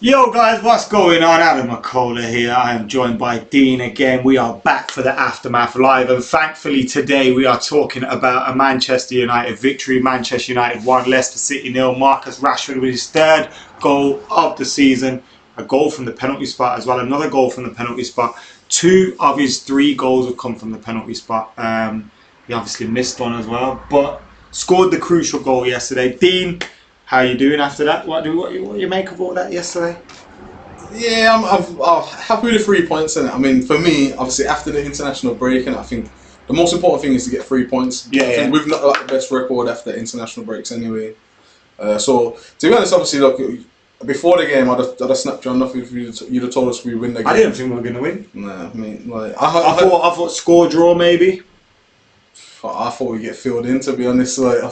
Yo guys, what's going on? Adam McKola here. I am joined by Dean again. We are back for the Aftermath Live, and thankfully today we are talking about a Manchester United victory. Manchester United won, Leicester City 0. Marcus Rashford with his third goal of the season. A goal from the penalty spot as well, another goal from the penalty spot. 2 of his 3 goals have come from the penalty spot. He obviously missed one as well, but scored the crucial goal yesterday. Dean, how are you doing after that? What do you make of all that yesterday? Yeah, I'm happy with the 3 points in it. I mean, for me, obviously after the international break, and I think the most important thing is to get 3 points. I think we've not got the best record after international breaks anyway. So to be honest, obviously, look, before the game, I'd have snapped you enough if you'd have told us we win the game. I didn't think we were going to win. Nah, I mean, like I thought score draw maybe. I thought we'd get filled in. To be honest, like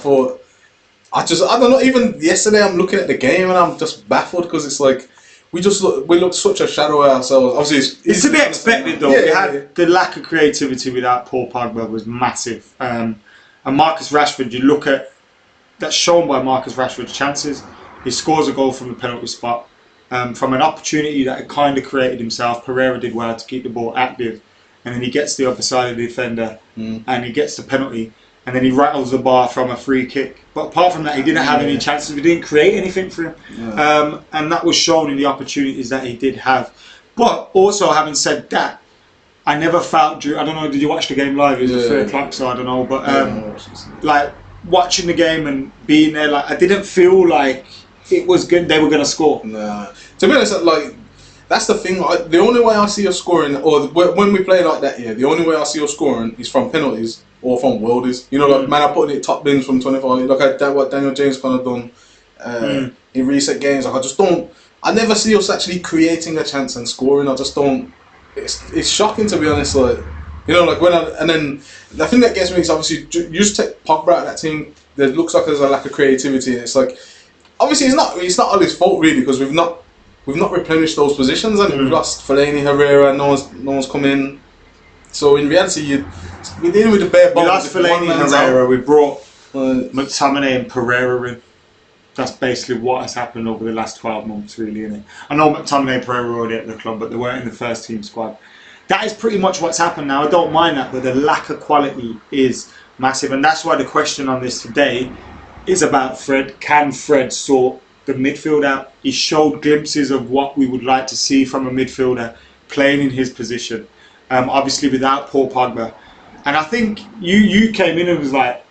I don't know. Even yesterday, I'm looking at the game and I'm just baffled because it's like we look such a shadow of ourselves. Obviously, it's to be expected though. We had the lack of creativity without Paul Pogba was massive. And Marcus Rashford, you look at that's shown by Marcus Rashford's chances. He scores a goal from the penalty spot from an opportunity that he kind of created himself. Pereira did well to keep the ball active, and then he gets the other side of the defender and he gets the penalty. And then he rattles the bar from a free kick. But apart from that, he didn't have any chances. We didn't create anything for him. Yeah. And that was shown in the opportunities that he did have. But also, having said that, I never felt... I don't know, did you watch the game live? It was at 3 o'clock, so I don't know. But like, watching the game and being there, like, I didn't feel like it was good. They were going to score. Nah. To be honest, like... That's the thing. The only way I see us scoring, or when we play like that, the only way I see us scoring is from penalties or from worldies. You know, like man, I put it top bins from 25. Like what Daniel James kind of done in recent games. Like I never see us actually creating a chance and scoring. I just don't. It's shocking to be honest. Like you know, like and then the thing that gets me is obviously you just take Pogba out of that team. There looks like there's a lack of creativity, and it's like obviously it's not all his fault really because we've not replenished those positions, and we've lost Fellaini, Herrera, no one's come in. So in reality, we're dealing with the bare bones. We lost Fellaini and Herrera. We brought McTominay and Pereira in. That's basically what has happened over the last 12 months, really, isn't it? I know McTominay and Pereira were already at the club, but they weren't in the first team squad. That is pretty much what's happened now. I don't mind that, but the lack of quality is massive, and that's why the question on this today is about Fred. Can Fred sort the midfield out? He showed glimpses of what we would like to see from a midfielder playing in his position, obviously without Paul Pogba. And I think you came in and was like,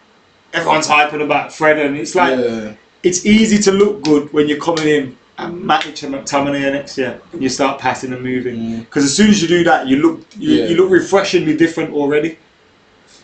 everyone's hyping about Fred, and it's like it's easy to look good when you're coming in and Matic and McTominay are next year and you start passing and moving, because as soon as you do that you look refreshingly different already.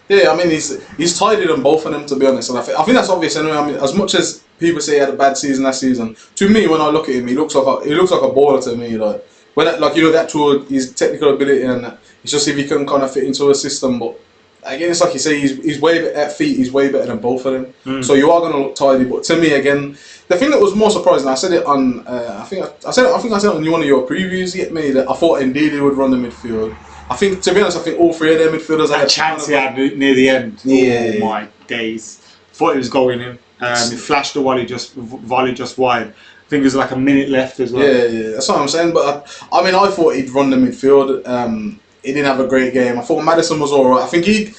Yeah, I mean he's tidied on both of them, to be honest, and I think that's obvious anyway. I mean, as much as people say he had a bad season last season, to me when I look at him, he looks like a baller to me. Like when the actual his technical ability and that, it's just if he can kind of fit into a system. But again, it's like you say, he's way better at feet. He's way better than both of them. So you are going to look tidy. But to me, again, the thing that was more surprising, I said it on I think I said it on one of your previews yet, mate, that I thought Ndidi would run the midfield. I think, to be honest, all 3 of their midfielders had a chance he had near the end. Yeah. Oh my days! Thought he was going in. He flashed the volley just wide. I think there's like a minute left as well. Yeah, that's what I'm saying. But I mean, I thought he'd run the midfield. He didn't have a great game. I thought Maddison was alright. I think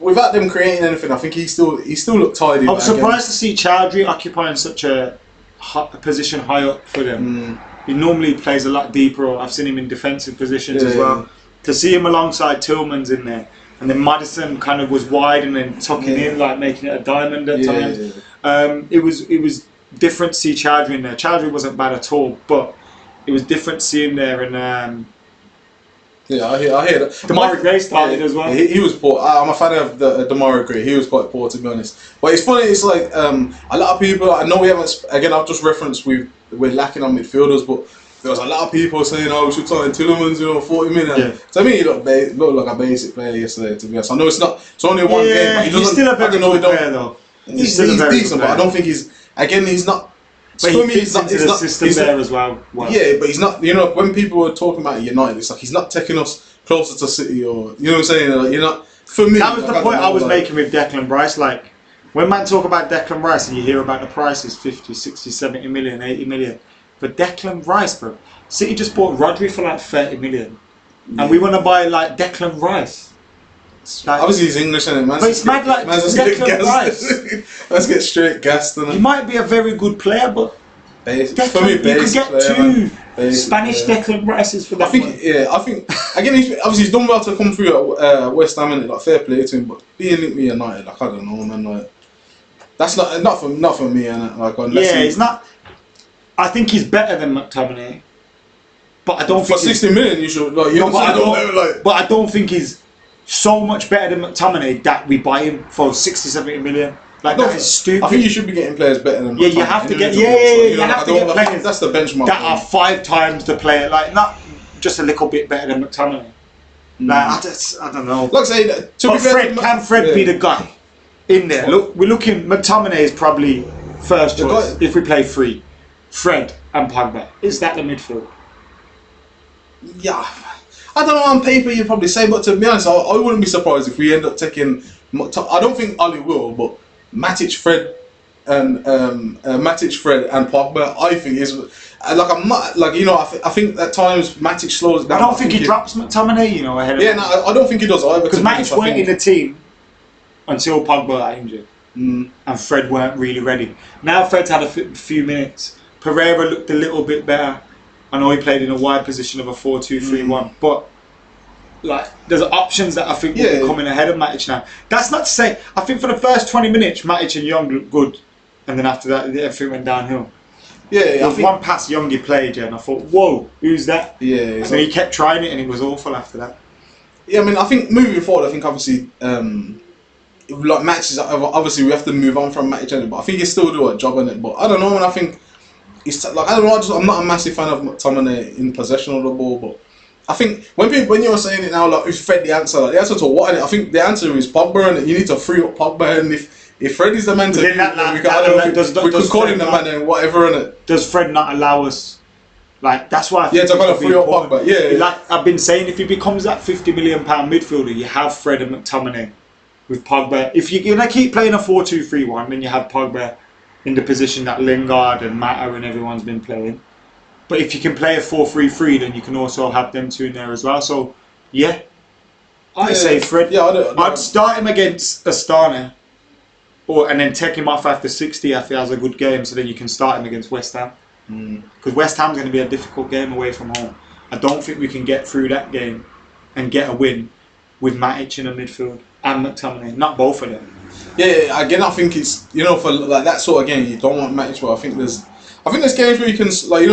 without them creating anything, I think he still looked tidy. I'm surprised to see Chowdhury occupying such a position high up for them. He normally plays a lot deeper. Or I've seen him in defensive positions as well. To see him alongside Tillman's in there, and then Maddison kind of was wide and then tucking in, like making it a diamond at times. It was different to see Chowdhury in there. Chowdhury wasn't bad at all, but it was different seeing there. And I hear that. Demarai Gray started as well. He was poor. I'm a fan of Demarai Gray. He was quite poor, to be honest. But it's funny. It's like a lot of people. I know we haven't. Again, I've just referenced we're lacking on midfielders, but there was a lot of people saying, "Oh, we should sign Tielemans, 40 minutes." To me, he looked like a basic player yesterday. To be honest, I know it's only one game, but he doesn't. He's still a very good player, though. He's decent, but I don't think he's. Again, he's not. But he fits into the system there as well. Yeah, but he's not. You know, when people were talking about United, it's like he's not taking us closer to City, or you know what I'm saying. Like, you're not. For me, that was the point I was making with Declan Rice. Like when man talk about Declan Rice and you hear about the prices, 50, 60, 70 million, 80 million. But Declan Rice, bro. City just bought Rodri for like 30 million. And we want to buy like Declan Rice. Like, obviously he's English and but it's mad like Declan Rice. Let's get straight gassed. He might be a very good player, but for me, you could get player, two Spanish Declan Rices for that. I think again, he's done well to come through at West Ham, and like fair play to him. But being linked with United, like I don't know, man. Like that's not for me, and like he's not. I think he's better than McTominay, but I don't for think 60 million you should like. But I don't think he's so much better than McTominay that we buy him for 60, 70 million. Like that is stupid. I think you should be getting players better than you have to get you have to get players that's the benchmark that are 5 times the player, like not just a little bit better than McTominay. Like I don't know. Like I say, can Fred be the guy in there? Look, we're looking. McTominay is probably first choice if we play 3. Fred and Pogba. Is that the midfield? Yeah. I don't know, on paper you'd probably say, but to be honest, I wouldn't be surprised if we end up taking. I don't think Oli will, but Matic, Fred, and Pogba, I think is like I'm not like I think at times Matic slows down. I don't think he drops McTominay, ahead of. Yeah, no, I don't think he does either. Because Matic weren't in the team until Pogba got injured, and Fred weren't really ready. Now Fred's had a few minutes. Pereira looked a little bit better. I know he played in a wide position of a 4-2-3-1, but like there's options that I think will be coming ahead of Matic now. That's not to say I think for the first 20 minutes Matic and Young looked good, and then after that everything went downhill. There was one pass Young he played, and I thought, whoa, who's that? Yeah. And then he kept trying it, and it was awful after that. Yeah, I mean, I think moving forward, I think obviously like matches. Obviously, we have to move on from Matic, but I think he still do a job on it. But I don't know, and I think. Like I don't know, I'm not a massive fan of McTominay in possession of the ball, but I think when you're saying it now, like is Fred the answer? Like the answer to what? I think the answer is Pogba, and you need to free up Pogba. And if Fred is the man to do it, we could call him the man and whatever. And does Fred not allow us? Like that's why. I think to kind of free up Pogba. Yeah. Like I've been saying, if he becomes that £50 million midfielder, you have Fred and McTominay with Pogba. If you're gonna keep playing a 4-2-3-1, then you have Pogba in the position that Lingard and Mata and everyone's been playing. But if you can play a 4-3-3, then you can also have them two in there as well. So, I say Fred. Yeah, I'd start him against Astana, and then take him off after 60 if he has a good game, so then you can start him against West Ham. Because West Ham's going to be a difficult game away from home. I don't think we can get through that game and get a win with Matic in the midfield and McTominay. Not both of them. Yeah, again, I think it's for like that sort of game you don't want Matic. But I think there's games where you can I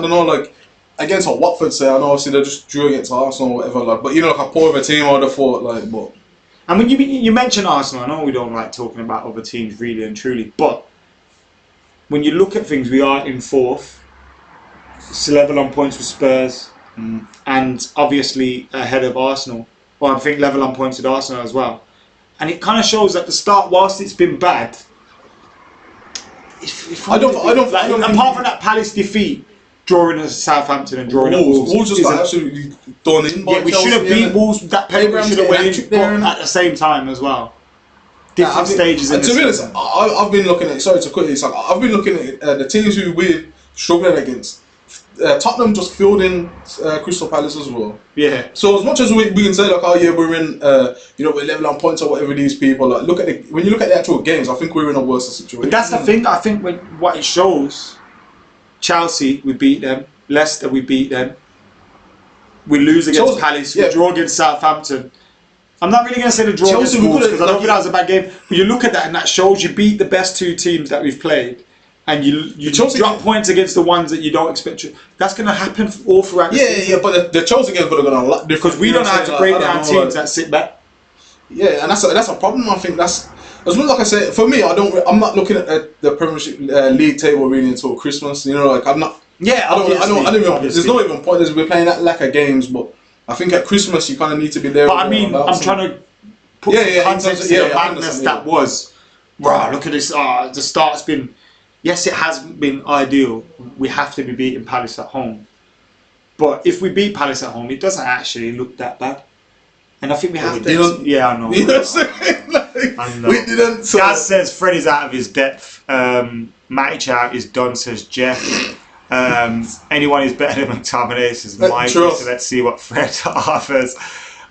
don't know, like against Watford, say I know obviously they just drew against Arsenal or whatever, like, but like a poor of a team I would have thought like, but. And when you mention Arsenal, I know we don't like talking about other teams really and truly, but when you look at things, we are in 4th, still level on points with Spurs, and obviously ahead of Arsenal. Well, I think level on points with Arsenal as well. And it kind of shows that the start, whilst it's been bad, apart from that Palace defeat, drawing us Southampton and drawing Wolves. Wolves just got absolutely done in. Yeah, we should have beat Wolves with that penalty. We should have went in at the same time as well. Different stages. To be honest, I've been looking at. Sorry to quickly, I've been looking at the teams who we're struggling against. Tottenham just filled in Crystal Palace as well. Yeah. So as much as we can say like, oh yeah, we're in, we're level on points or whatever these people like. When you look at the actual games, I think we're in a worse situation. But that's the thing. I think what it shows, Chelsea we beat them, Leicester we beat them. We lose against Palace. We draw against Southampton. I'm not really going to say the draw against Wolves because I don't think that was a bad game. But you look at that and that shows you beat the best 2 teams that we've played. And you drop points against the ones that you don't expect to. That's going to happen all throughout the season. Yeah, but the Chelsea games are going to lot different. Because we don't know how to break down teams that sit back. Yeah, and that's a problem. I think that's as well. Like I said, for me, I'm not looking at the Premiership League table really until Christmas. I'm not. Yeah, I don't even. There's no even point. We're playing that lack of games, but I think at Christmas you kind of need to be there. But I mean, I'm trying to put context to the madness that was. Wow, look at this. The start's been. Yes, it hasn't been ideal. We have to be beating Palace at home. But if we beat Palace at home, it doesn't actually look that bad. And I think we have to... Yeah, I know. I know. We didn't... Gaz says Fred is out of his depth. Matic out is done, says Jeff. Anyone who's better than McTominay is Mike, so let's see what Fred offers.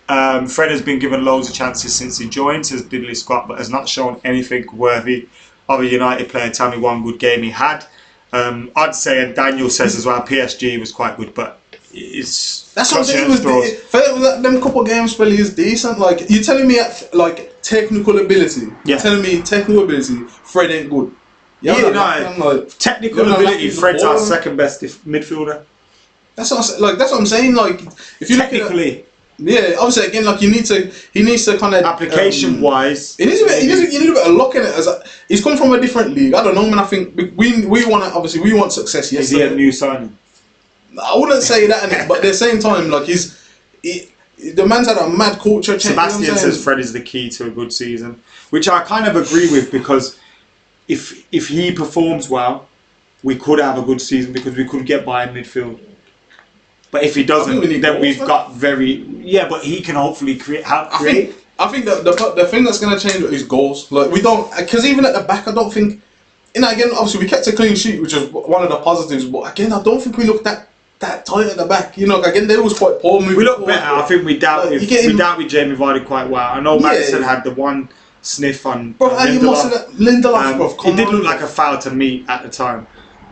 Fred has been given loads of chances since he joined, says Diddley Scott, but has not shown anything worthy of a United player. Tell me one good game he had. I'd say, and Daniel says as well, PSG was quite good, but that's what I'm saying. Them couple of games really is decent. Like, you're telling me like technical ability. You're telling me technical ability, Fred ain't good. Technical ability, Fred's our second best midfielder. That's what I'm saying. Like, if you technically. Yeah, obviously again, like he needs to kind of application wise. He needs a bit of luck in it. He's come from a different league. I don't know, man. I think we want success. Yes, is he a new signing? I wouldn't say that, but at the same time, like the man's had a mad culture change. Sebastian says Fred is the key to a good season, which I kind of agree with, because if he performs well, we could have a good season because we could get by in midfield. But if he doesn't, then we've got but he can hopefully create. I think that the thing that's going to change is goals. Like, we don't, because even at the back, I don't think. Again, obviously we kept a clean sheet, which is one of the positives. But again, I don't think we looked that tight at the back. Again, they was quite poor. We look better. I think we dealt with Jamie Vardy quite well. I know Madison had the one sniff on Lindelof. It did look like a foul to me at the time.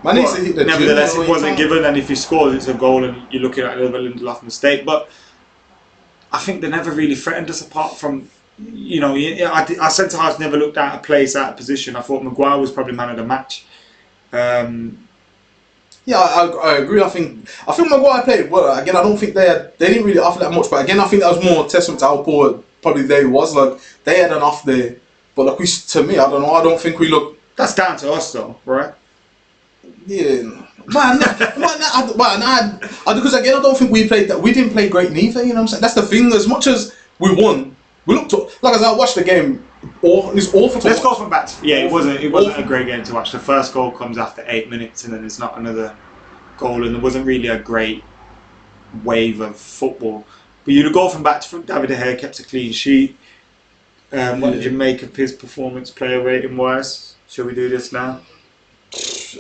Nevertheless, it wasn't given, and if he scores, it's a goal, and you're looking at another Lindelof mistake. But I think they never really threatened us, apart from, our centre halves never looked out of place, out of position. I thought Maguire was probably man of the match. Yeah, I agree. I think Maguire played well. Again, I don't think they didn't really offer that much, but again, I think that was more testament to how poor probably they was. Like, they had an off day, but like to me, I don't know. I don't think we look. That's down to us, though, right? Yeah, because again, I don't think we played that. We didn't play great neither. You know what I'm saying? That's the thing. As much as we won, we looked like, as I watched the game. It's awful. Let's go from back. It wasn't a great game to watch. The first goal comes after 8 minutes, and then there's not another goal, and there wasn't really a great wave of football. But you go from back to front. David De Gea kept a clean sheet. What did you make of his performance, player rating wise? Shall we do this now? There's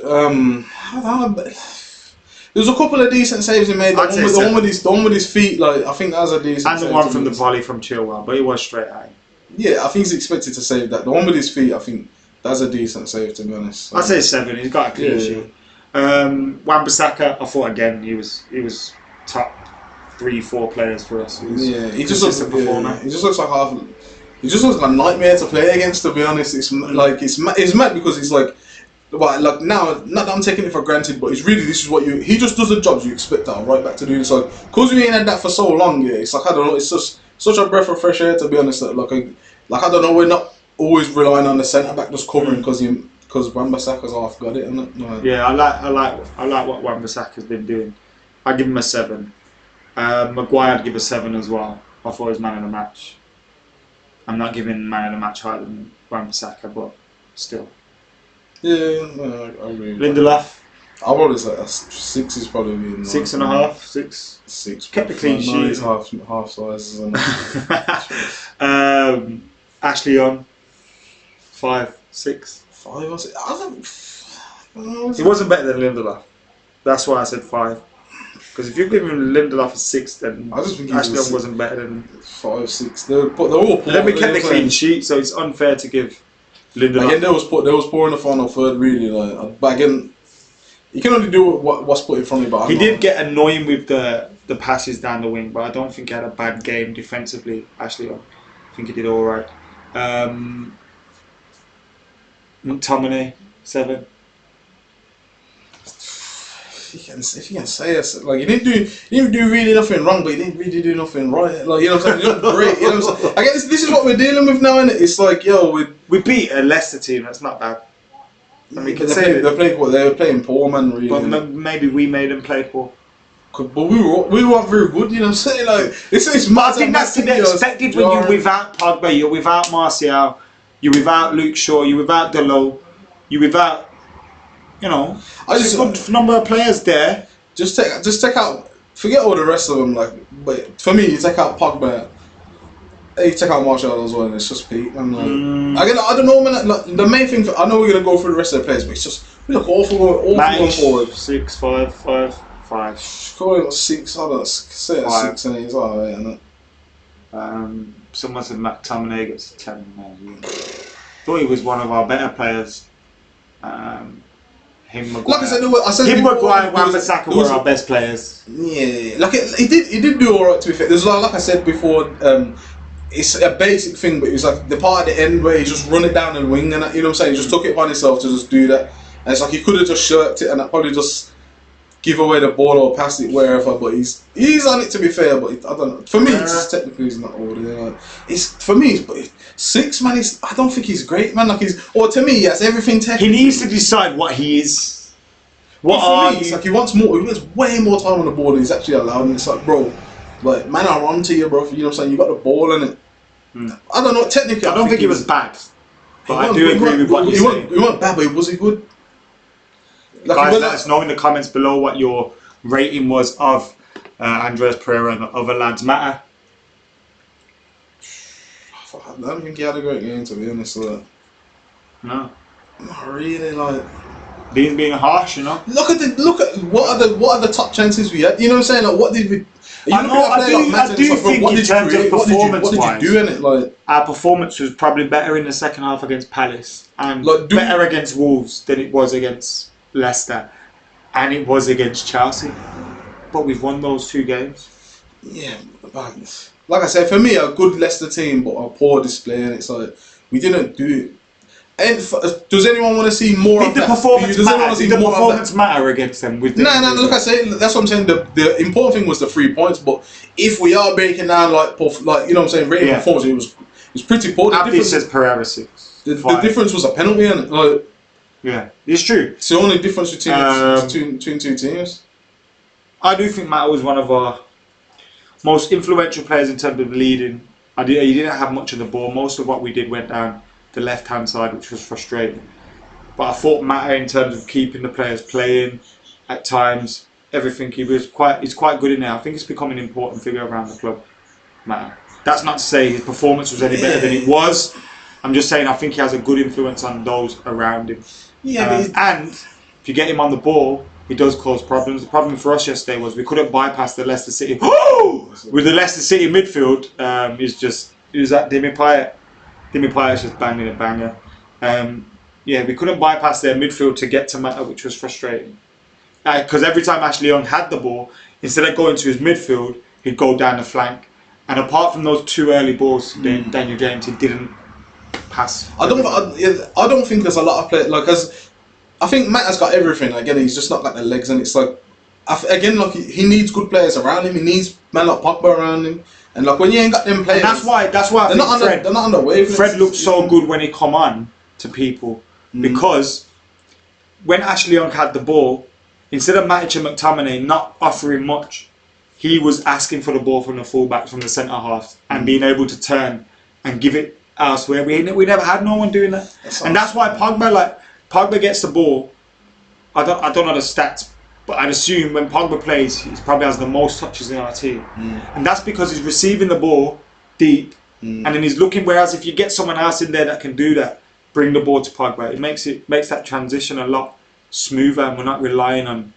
a couple of decent saves he made. The one with his feet, like, I think that was a decent. And the one from the volley from Chilwell, but it was straight at him. Yeah, I think he's expected to save that. The one with his feet, I think that's a decent save, to be honest. I'd say 7. He's got a clean sheet. Wan-Bissaka, I thought again he was top 3-4 players for us. He just looks like a nightmare to play against. To be honest, it's mad because it's like. But like now, not that I'm taking it for granted, but it's really, this is what he just does the jobs you expect out right back to do. So because we ain't had that for so long, it's like, I don't know, it's just such a breath of fresh air, to be honest. Like I don't know, we're not always relying on the centre back just covering because Wan-Bissaka's half got it. Yeah, I like what Wan-Bissaka's been doing. I give him a 7. Maguire, I'd give a 7 as well. I thought he was man of the match. I'm not giving man of the match higher than Wan-Bissaka, but still. Yeah, I agree. Lindelof. I'll probably say 6 is probably being 6.5, 6. 6. Kept the clean sheet. Half sizes. Ashley on 5, 6. 5 or 6. He wasn't better than Lindelof. That's why I said 5. Because if you give him Lindelof a 6, then I just think Ashley wasn't better than 5, 6. They're all poor. Then we kept the clean sheet, so it's unfair to give Lindelof. Again, there was poor in the final third, really. Like, but again, you can only do what's put in front of you. But he did get annoying with the passes down the wing, but I don't think he had a bad game defensively. Ashley, I think he did all right. McTominay 7. If you can say it, like, he didn't do really nothing wrong, but he didn't really do nothing right. Like, you know what I'm saying? He looked great. You know what I'm saying? I guess this is what we're dealing with now, and it's like, we beat a Leicester team. That's not bad. And we can say they were playing poor, man. Really, but maybe we made them play poor. But we weren't very good. You know what I'm saying? Like, it's mad. I think that's to be expected when you're without Pogba, you're without Martial, you're without Luke Shaw, you're without Dalot, you're without. There's a good number of players there. Just take out. Forget all the rest of them. Like, but for me, you take out Pogba. You take out Martial as well, and it's just Pete. And again, I don't know, man. Like, the main thing, I know we're gonna go through the rest of the players, but it's just We look awful going forward. 6, 5, 5, 5. Scoring got 6. I don't say it 6 and it's alright, isn't it? Someone said McTominay gets 10. Thought he was one of our better players. Him, Maguire. Like I said, him, Maguire, Wan-Bissaka were our best players. Yeah, like he did do alright. To be fair, there's like I said before. It's a basic thing, but it was like the part at the end where he just run it down the wing, and you know what I'm saying. He just took it upon himself to just do that, and it's like he could have just shirked it and probably just give away the ball or pass it wherever. But he's on it, to be fair. But I don't know. For me, it's just technically he's not old. You know? It's for me. But 6, man. I don't think he's great, man. Like or to me, yes, everything technically. He needs to decide what he is. What are you? It's like he wants more. He wants way more time on the ball than he's actually allowed. And it's like, bro, like man, I'm on to you, bro. You know what I'm saying? You got the ball in it. I don't know. Technically, I don't think he was bad. But I do agree with what you're saying. He wasn't bad, but was he good? Like guys, let us know in the comments below what your rating was of Andreas Pereira and the other lads. Matter. I don't think he had a great game, to be honest. No. Not really. Like being harsh, you know. Look at what are the top chances we had? You know what I'm saying? Like what did we? I do think in terms of performance-wise, what did you do in it? Like our performance was probably better in the second half against Palace and better against Wolves than it was against Leicester, and it was against Chelsea. But we've won those 2 games. Yeah, like I said, for me, a good Leicester team, but a poor display, and it's like we didn't do it. And does anyone want to see more of that? Did the performance matter against them? No. Look, I say that's what I'm saying. The important thing was the 3 points. But if we are breaking down like you know what I'm saying, rating performance, it was pretty poor. Abdi says Pereira 6. The difference was a penalty, and like yeah, it's true. It's the only difference between 2 teams. I do think Matt was one of our most influential players in terms of leading. He didn't have much of the ball. Most of what we did went down the left-hand side, which was frustrating. But I thought Matt, in terms of keeping the players playing at times, everything, he's quite good in there. I think he's becoming an important figure around the club, Matt. That's not to say his performance was any better than it was. I'm just saying I think he has a good influence on those around him. Yeah, and if you get him on the ball, he does cause problems. The problem for us yesterday was we couldn't bypass the Leicester City. With the Leicester City midfield, it was that Demi Payet. Demi Payet's just banging a banger. We couldn't bypass their midfield to get to Mata, which was frustrating. Because every time Ashley Young had the ball, instead of going to his midfield, he'd go down the flank. And apart from those 2 early balls, Daniel James, he didn't pass. I don't think there's a lot of players like I think Matt has got everything. Again, he's just not got the legs, and it's like again, like he needs good players around him. He needs man like Pogba around him. And like when you ain't got them players, and that's why they're not on the wave. Fred looked so good when he come on to people because when Ashley Young had the ball, instead of Matic and McTominay not offering much, he was asking for the ball from the fullbacks, from the centre half, and being able to turn and give it elsewhere. We never had no one doing that, and that's why Pogba gets the ball. I don't know the stats. But I'd assume when Pogba plays, he probably has the most touches in our team. And that's because he's receiving the ball deep. And then he's looking, whereas if you get someone else in there that can do that, bring the ball to Pogba, it makes that transition a lot smoother, and we're not relying on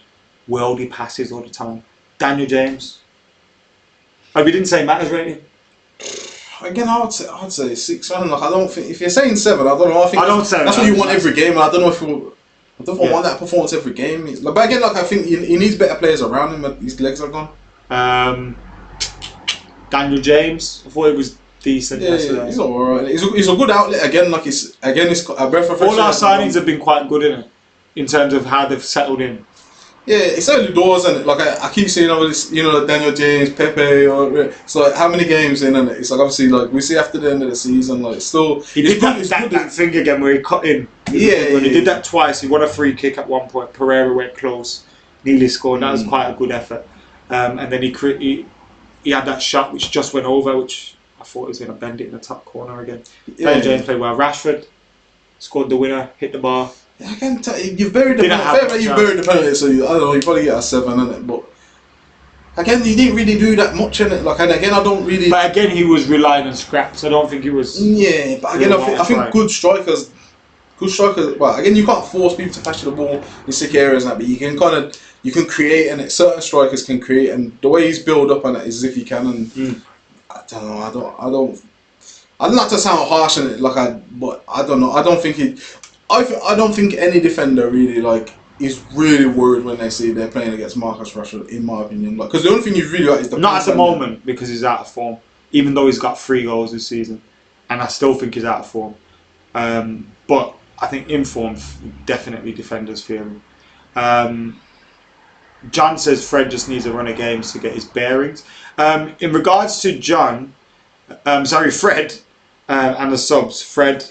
worldy passes all the time. Daniel James. We didn't say Matters rating. Again, I'd say 6. I don't think, if you're saying 7, I don't know. I don't say that's what you want every game. And I don't know if I don't want that performance every game. But again, I think he needs better players around him. But his legs are gone. Daniel James, I thought he was decent. Yeah, he's alright. He's a good outlet. Again, it's a breath of fresh air. All our signings have been quite good in terms of how they've settled in. Yeah, it's early doors, and like I keep seeing all this, Daniel James, Pepe, it's like how many games in, and it's like obviously like we see after the end of the season, like still he did that thing again where he cut in. When he did that twice, he won a free kick at one point. Pereira went close, nearly scored. That was quite a good effort. And then he had that shot which just went over, which I thought he was going to bend it in the top corner again. Daniel James played well. Rashford scored the winner, hit the bar. I can tell you've buried the penalty. You buried the penalty, so I don't know. You probably get a 7 in it, but again, he didn't really do that much in it. Like, and again, I don't really. But again, he was relying on scraps. I don't think he was. Yeah, but again, I think good strikers good striker. Well, again, you can't force people to pass you the ball in sick areas and that, but you can create, and certain strikers can create, and the way he's built up and that is as if he can. And I don't know. I'd not to sound harsh on it, but I don't know. I don't think any defender really is really worried when they see they're playing against Marcus Rashford, in my opinion. Because the only thing you've really got is the not at the moment, because he's out of form. Even though he's got 3 goals this season, and I still think he's out of form. But I think in form, definitely defenders fear him. John says Fred just needs a run of games to get his bearings. In regards to Fred, and the subs, Fred,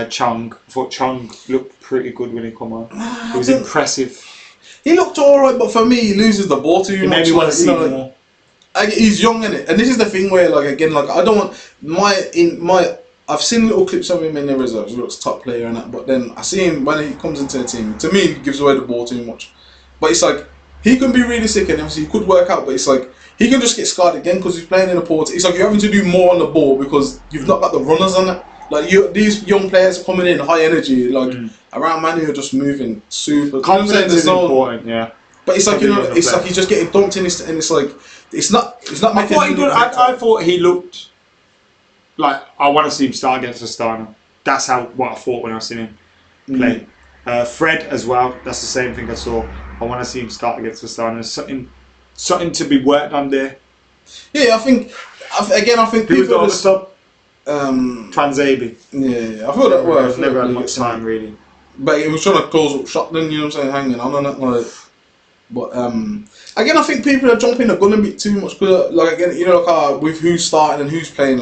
Chong. I thought Chong looked pretty good when he come on. It was impressive. He looked alright, but for me, he loses the ball too much. Maybe want to see more. He's young, innit? And this is the thing where, I don't want I've seen little clips of him in the reserves. He looks top player and that, but then I see him when he comes into the team. To me, he gives away the ball too much. But it's he can be really sick, and obviously he could work out. But it's he can just get scarred again because he's playing in the port. It's you're having to do more on the ball because you've not got the runners on it. These young players are coming in high energy. Around Manu are just moving super. Confidence is important, yeah. But it's he's just getting dumped in, and it's not making. I thought he looked like I want to see him start against Astana. That's what I thought when I seen him play. Fred as well. That's the same thing I saw. I want to see him start against Astana. There's something to be worked on there. Yeah, I think who was the other sub? Tuanzebe. Yeah, I feel that. Well, I've never had much time really. But he was trying to close up shop. Then you know what I'm saying, hanging on it. But again, I think people are jumping the gun a bit too much because, with who's starting and who's playing.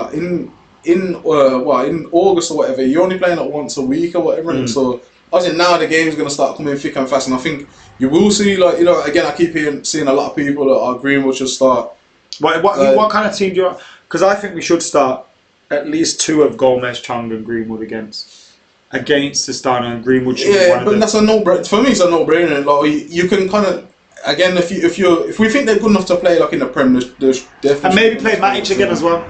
In August or whatever, you're only playing once a week or whatever. So obviously now the game's going to start coming thick and fast, and I think you will see again, I keep seeing a lot of people that are Greenwood should start. What kind of team do you want? Because I think we should start at least 2 of Gomes, Chong and Greenwood against Astana, and Greenwood should be one of them. That's a no-brainer. For me, it's a no-brainer. You can kind of. Again, if we think they're good enough to play in the Prem, there's definitely. And maybe play Matic again as well,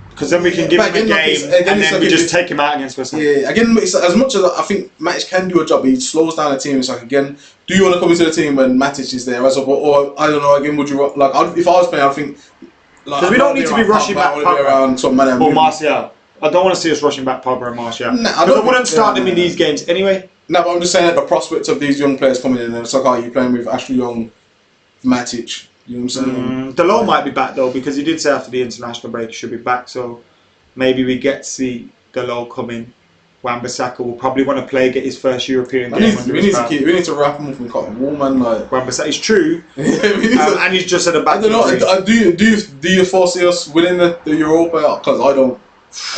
because then we can give him a game and then we just take him out against West Ham. Yeah, again, as much as I think Matic can do a job, he slows down the team. It's again, do you want to come into the team when Matic is there? Or I don't know. Again, would you if I was playing, I think. Because we don't need to be rushing back Pogba or Martial. I don't want to see us rushing back Pogba and Martial. I wouldn't start them in these games anyway. No, but I'm just saying that the prospects of these young players coming in, and it's you're playing with Ashley Young, Matic. You know what I'm saying? Delon might be back though, because he did say after the international break he should be back. So maybe we get to see Delon come in. Wan-Bissaka will probably want to play, get his first European game. We need to wrap him up and cut him warm, man. Wan-Bissaka is true, and he's just at the back. I don't know. Do you foresee us winning the Europa? Because I don't.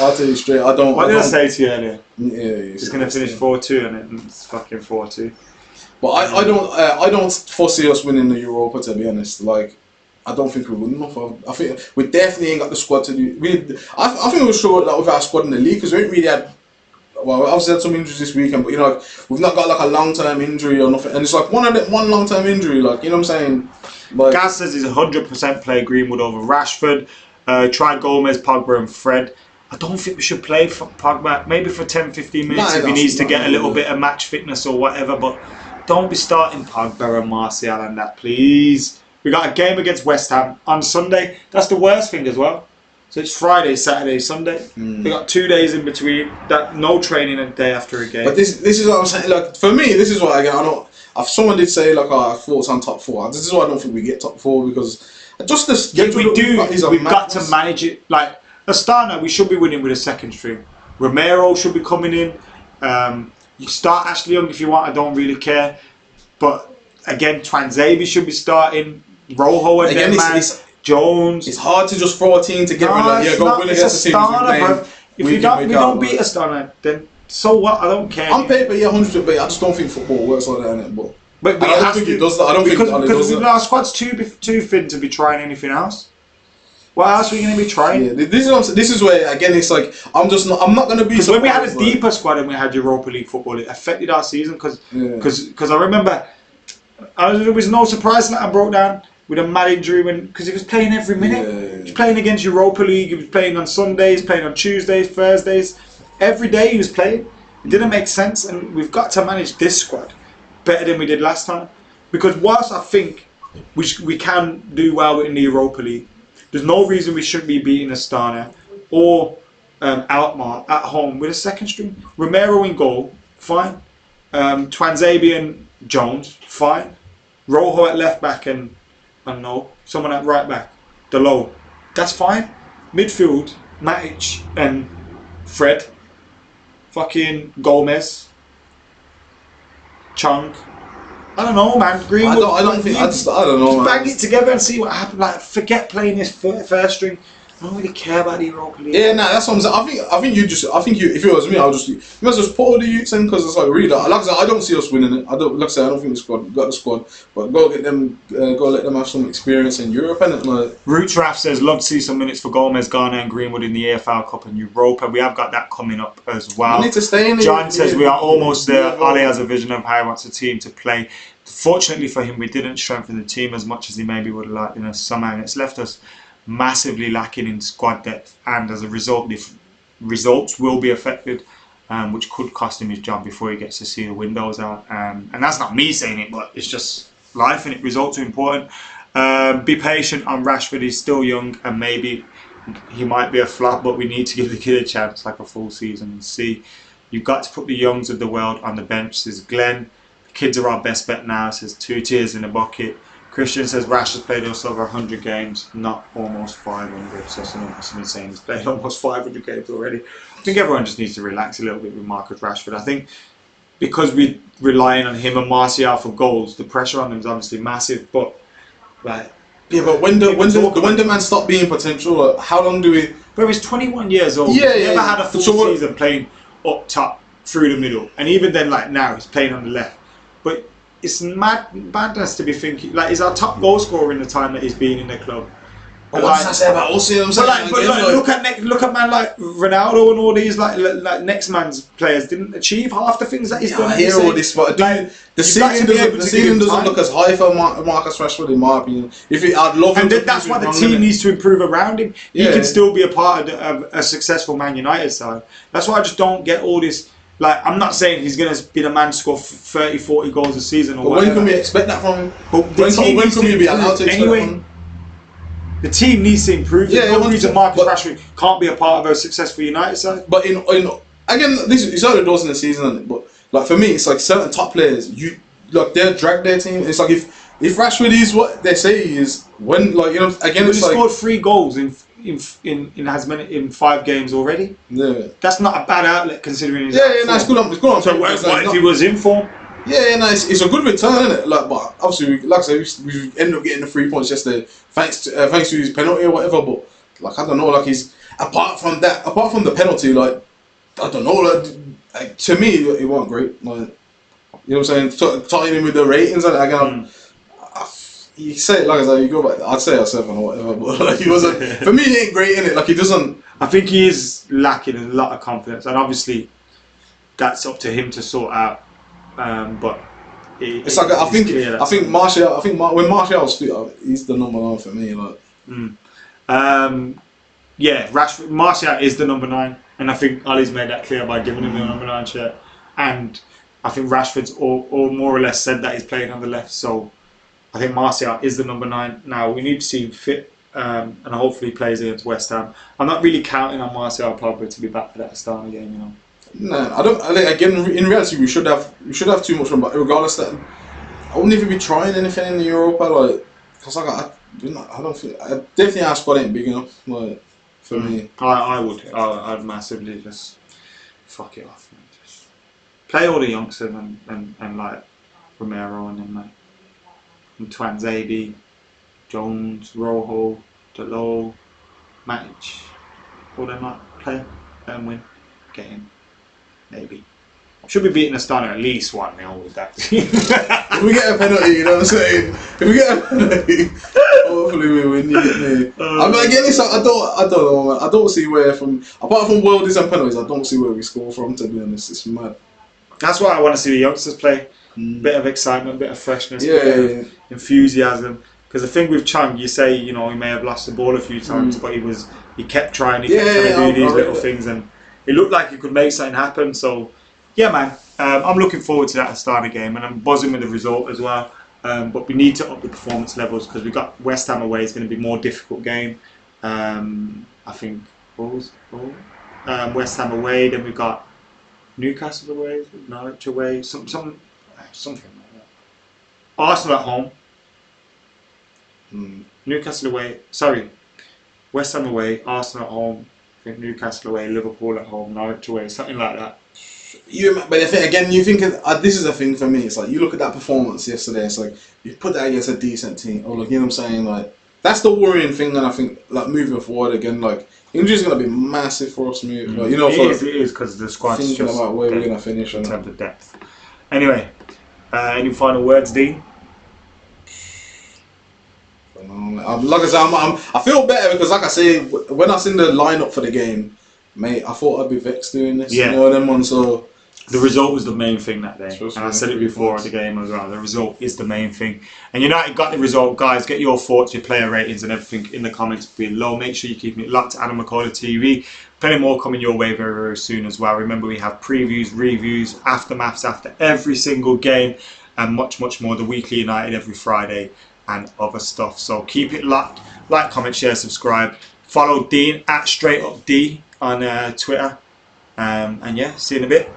I'll tell you straight, I don't. What did I say to you earlier? Yeah, it's going to finish 4-2 and it's fucking 4-2. But I don't foresee us winning the Europa, to be honest. I don't think we're good enough. I think we definitely ain't got the squad to do. I think we're sure with our squad in the league because we ain't really had. Well, we obviously had some injuries this weekend, but we've not got a long-term injury or nothing. And it's one long-term injury, you know what I'm saying? Gaz says he's 100% play Greenwood over Rashford. Try Gomes, Pogba and Fred. I don't think we should play for Pogba, maybe for 10-15 minutes if he needs to get a little bit of match fitness or whatever, but don't be starting Pogba and Martial and that, please. We got a game against West Ham on Sunday. That's the worst thing as well. So it's Friday, Saturday, Sunday. We got 2 days in between. No training a day after a game. But this is what I'm saying. For me, this is why I don't. If someone did say our thoughts on top 4, this is why I don't think we get top 4 because just this. Yes, we do. We've got to manage it. Astana, we should be winning with a second string. Romero should be coming in. You start Ashley Young if you want. I don't really care. But again, Tuanzebe should be starting. Rojo and again, Jones. It's hard to just throw a team together go win against the team. If we don't beat Astana, then so what? I don't care. On paper, 100%, but I just don't think football works like that, innit? But I don't think it does that. I don't think because our squad's too thin to be trying anything else. What else are we going to be trying? Yeah, this is where again it's I'm not going to be. Because when we had a deeper squad and we had Europa League football, it affected our season. Because I remember, there was no surprise that I broke down with a mad injury because he was playing every minute. He was playing against Europa League. He was playing on Sundays, playing on Tuesdays, Thursdays. Every day he was playing. It didn't make sense, and we've got to manage this squad better than we did last time. Because whilst I think we can do well in the Europa League, there's no reason we shouldn't be beating Astana or Alkmaar at home with a second string. Romero in goal, fine. Tuanzebe and Jones, fine. Rojo at left back and I don't know, someone at right back, Delo, that's fine. Midfield, Matic and Fred, fucking Gomes, Chong. I don't know, man. Greenwood. I don't know, man. Bang it together and see what happens. Like, forget playing this first string. I don't really care about the Europa League. Yeah, nah, that's what I'm saying. I think if it was me, you must just put all the youths in because it's like really. Like I said, I don't see us winning it. I don't think the squad got the squad, but go let them have some experience in Europe, and like. Roots Raf says, love to see some minutes for Gomes, Ghana and Greenwood in the AFL Cup and Europa. We have got that coming up as well. We need to stay in. John says we are almost there. Ali has a vision of how he wants the team to play. Fortunately for him, we didn't strengthen the team as much as he maybe would have liked in the summer, and it's left us massively lacking in squad depth, and as a result, the results will be affected, which could cost him his job before he gets to see the windows out. And that's not me saying it, but it's just life, and it results are important. Be patient on Rashford. He's still young, and maybe he might be a flop, but we need to give the kid a chance, like a full season, and see. You've got to put the youngs of the world on the bench. Says Glenn. The kids are our best bet now. Says 2 tears in a bucket. Christian says Rash has played us over 100 games, not almost 500. So that's insane. He's played almost 500 games already. I think everyone just needs to relax a little bit with Marcus Rashford. I think because we're relying on him and Martial for goals, the pressure on them is obviously massive. But like, yeah, but when the man stop being potential, like, how long do we? But he's 21 years old. Yeah, he's never had a full season playing up top through the middle, and even then, like now, he's playing on the left. But it's madness to be thinking like he's our top goal scorer in the time that he's been in the club. But what does that say about us? Look at man like Ronaldo and all these like next man's players didn't achieve half the things that he's done. I hear all this, but the ceiling doesn't look as high for Marcus Rashford in my opinion. I'd love him, and that's why the team needs to improve around him. He can still be a part of a successful Man United side. That's why I just don't get all this. Like, I'm not saying he's going to be the man to score 30, 40 goals a season or but whatever. When can we expect that from him? When can we be allowed to expect that from him? The team needs to improve. There's no reason Marcus Rashford can't be a part of a successful United side. But again, it's early doors in the season, but like for me, it's like certain top players, they'll drag their team. It's like if Rashford is what they say he is, when again, he scored 3 goals in 5 games already. Yeah, that's not a bad outlet considering. It's good on. So what if he was in form? Yeah, it's a good return, isn't it? Like, but obviously, like I said, we ended up getting the 3 points yesterday, thanks to his penalty or whatever. But like, I don't know, like he's apart from the penalty, like I don't know, like to me, it wasn't great. Like, you know what I'm saying? Tying in with the ratings and again. You say it like I said, you go back. I'd say a 7 or whatever, but like he wasn't. For me, he ain't great in it. Like he doesn't. I think he is lacking a lot of confidence, and obviously, that's up to him to sort out. But it's like I think Martial. When Martial's fit, he's the number 9 for me. Like. Rashford. Martial is the number 9, and I think Ali's made that clear by giving him the number 9 shirt. And I think Rashford's all more or less said that he's playing on the left, so. I think Martial is the number 9. Now we need to see him fit, and hopefully he plays against West Ham. I'm not really counting on Martial probably to be back for that Astana game, you know. No, I don't. Again, in reality, we should have too much from. But regardless, that I wouldn't even be trying anything in the Europa, like because I don't feel. I definitely our squad ain't big enough, like for me. I'd massively just fuck it off, man. Just play all the youngsters and like Romero and them, like. And Tuanzebe, Jones, Rojo, Delo, Matic, all them like play, let them win, get in, maybe. Should be beating Astana at least 1-0 with that. If we get a penalty, you know what I'm saying? If we get a penalty, hopefully we win. You get me? I mean, again, it's like, I don't know, man. I don't see where apart from worldies and penalties, I don't see where we score from. To be honest, it's mad. That's why I want to see the youngsters play. Bit of excitement, bit of freshness, bit of enthusiasm. Because the thing with Chong, you say, he may have lost the ball a few times, but he kept trying, he kept trying to do these little things, and it looked like he could make something happen. So yeah, man, I'm looking forward to that Astana game, and I'm buzzing with the result as well. But we need to up the performance levels because we've got West Ham away. It's going to be a more difficult game. I think West Ham away. Then we've got Newcastle away, Norwich away, something like that. Arsenal at home. Newcastle away. Sorry, West Ham away. Arsenal at home. I think Newcastle away. Liverpool at home. Norwich away. Something like that. But again, you think this is the thing for me. It's like you look at that performance yesterday. It's like you put that against a decent team. Oh, look, you know what I'm saying? Like that's the worrying thing. And I think like moving forward again, like injuries gonna be massive for us. Like, you know, it is because the squad's thinking just about where we're gonna finish in terms of depth. Anyway, any final words, Dean? Like I said, I feel better because, like I say, when I seen the lineup for the game, mate, I thought I'd be vexed doing this. Yeah. You know them ones. So the result was the main thing that day, and I said it before at the game as well. The result is the main thing, and United got the result, guys. Get your thoughts, your player ratings, and everything in the comments below. Make sure you keep it locked to Adam McKola TV. Plenty more coming your way very, very soon as well. Remember, we have previews, reviews, aftermaths after every single game, and much, much more. The Weekly United every Friday and other stuff. So keep it locked. Like, comment, share, subscribe. Follow Dean at StraightUpD on Twitter. And yeah, see you in a bit.